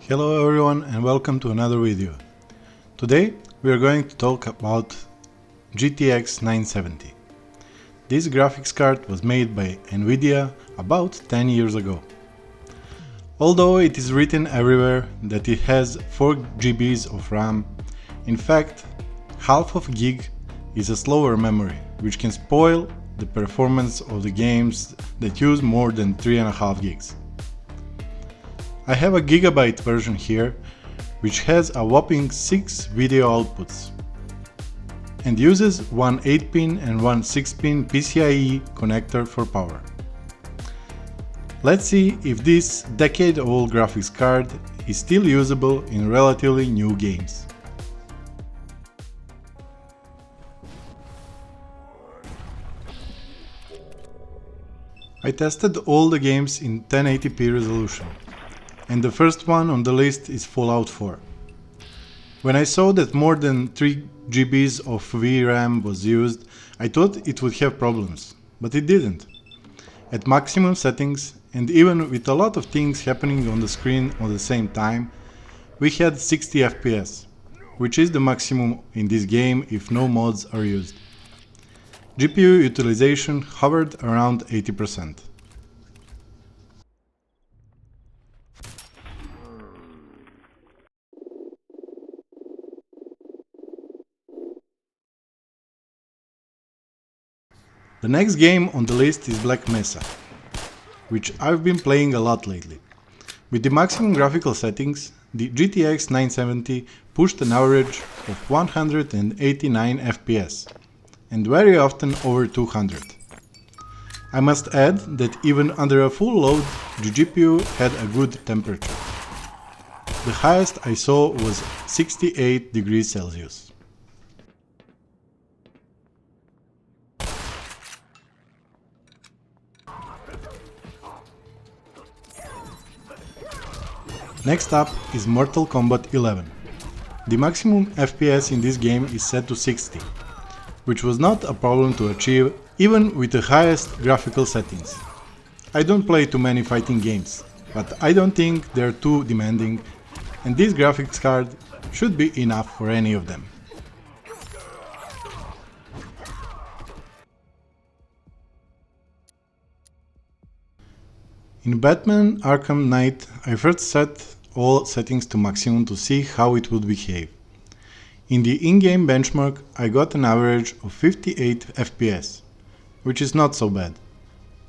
Hello everyone and welcome to another video. Today we are going to talk about GTX 970. This graphics card was made by nVidia about 10 years ago. Although it is written everywhere that it has 4 GBs of RAM, in fact half of a gig is a slower memory, which can spoil the performance of the games that use more than 3.5 gigs. I have a gigabyte version here, which has a whopping 6 video outputs and uses one 8-pin and one 6-pin PCIe connector for power. Let's see if this decade-old graphics card is still usable in relatively new games. I tested all the games in 1080p resolution, and the first one on the list is Fallout 4. When I saw that more than 3 GBs of VRAM was used, I thought it would have problems, but it didn't. At maximum settings, and even with a lot of things happening on the screen at the same time, we had 60 FPS, which is the maximum in this game if no mods are used. GPU utilization hovered around 80%. The next game on the list is Black Mesa, which I've been playing a lot lately. With the maximum graphical settings, the GTX 970 pushed an average of 189 FPS, and very often over 200. I must add that even under a full load, the GPU had a good temperature. The highest I saw was 68 degrees Celsius. Next up is Mortal Kombat 11. The maximum FPS in this game is set to 60, which was not a problem to achieve even with the highest graphical settings. I don't play too many fighting games, but I don't think they're too demanding, and this graphics card should be enough for any of them. In Batman Arkham Knight, I first set all settings to maximum to see how it would behave. In the in-game benchmark, I got an average of 58 FPS, which is not so bad.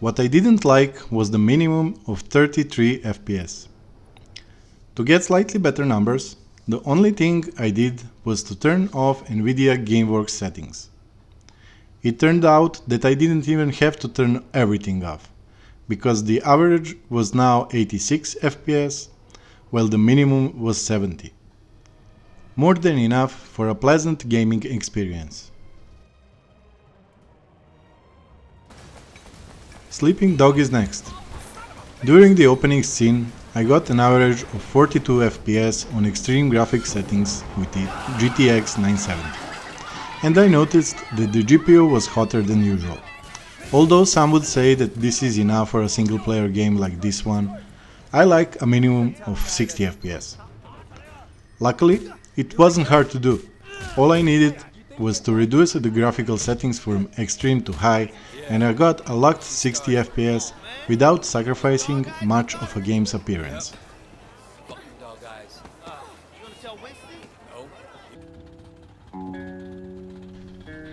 What I didn't like was the minimum of 33 FPS. To get slightly better numbers, the only thing I did was to turn off nVidia GameWorks settings. It turned out that I didn't even have to turn everything off, because the average was now 86 FPS, while the minimum was 70. More than enough for a pleasant gaming experience. Sleeping Dog is next. During the opening scene, I got an average of 42 FPS on extreme graphics settings with the GTX 970, and I noticed that the GPU was hotter than usual. Although some would say that this is enough for a single player game like this one, I like a minimum of 60 FPS. Luckily, it wasn't hard to do. All I needed was to reduce the graphical settings from extreme to high, and I got a locked 60 FPS without sacrificing much of a game's appearance.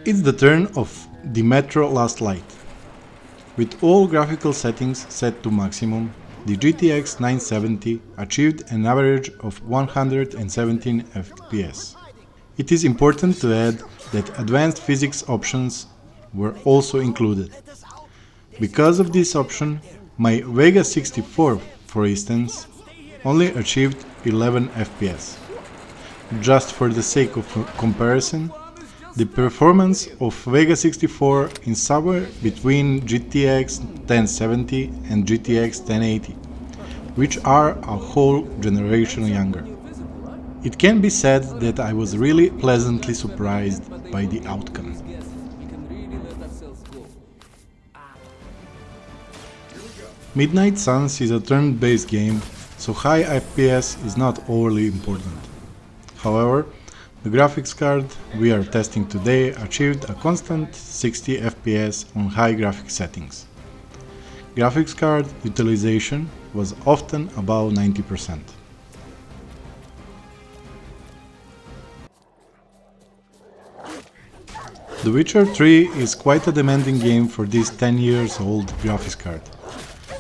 It's the turn of the Metro Last Light. With all graphical settings set to maximum, the GTX 970 achieved an average of 117 FPS. It is important to add that advanced physics options were also included. Because of this option, my Vega 64, for instance, only achieved 11 FPS. Just for the sake of comparison, the performance of Vega 64 is somewhere between GTX 1070 and GTX 1080, which are a whole generation younger. It can be said that I was really pleasantly surprised by the outcome. Midnight Suns is a turn-based game so high FPS is not overly important. However, the graphics card we are testing today achieved a constant 60 FPS on high graphics settings. Graphics card utilization was often above 90%. The Witcher 3 is quite a demanding game for this 10 years old graphics card,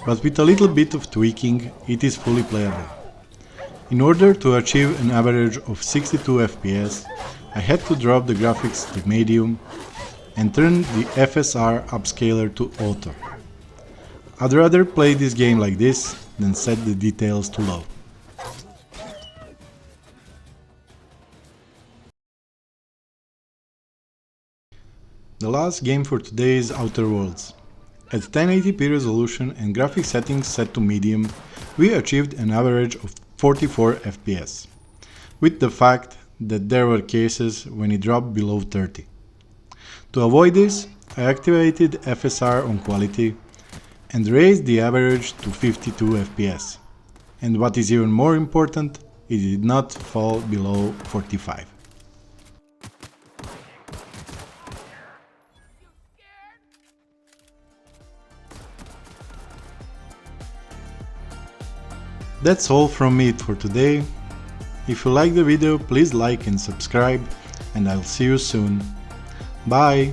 but with a little bit of tweaking it is fully playable. In order to achieve an average of 62 FPS, I had to drop the graphics to medium and turn the FSR upscaler to auto. I'd rather play this game like this than set the details to low. The last game for today is Outer Worlds. At 1080p resolution and graphics settings set to medium, we achieved an average of 44 FPS, with the fact that there were cases when it dropped below 30. To avoid this, I activated FSR on quality and raised the average to 52 FPS. And what is even more important, it did not fall below 45. That's all from me for today. If you like the video, please like and subscribe, and I'll see you soon. Bye!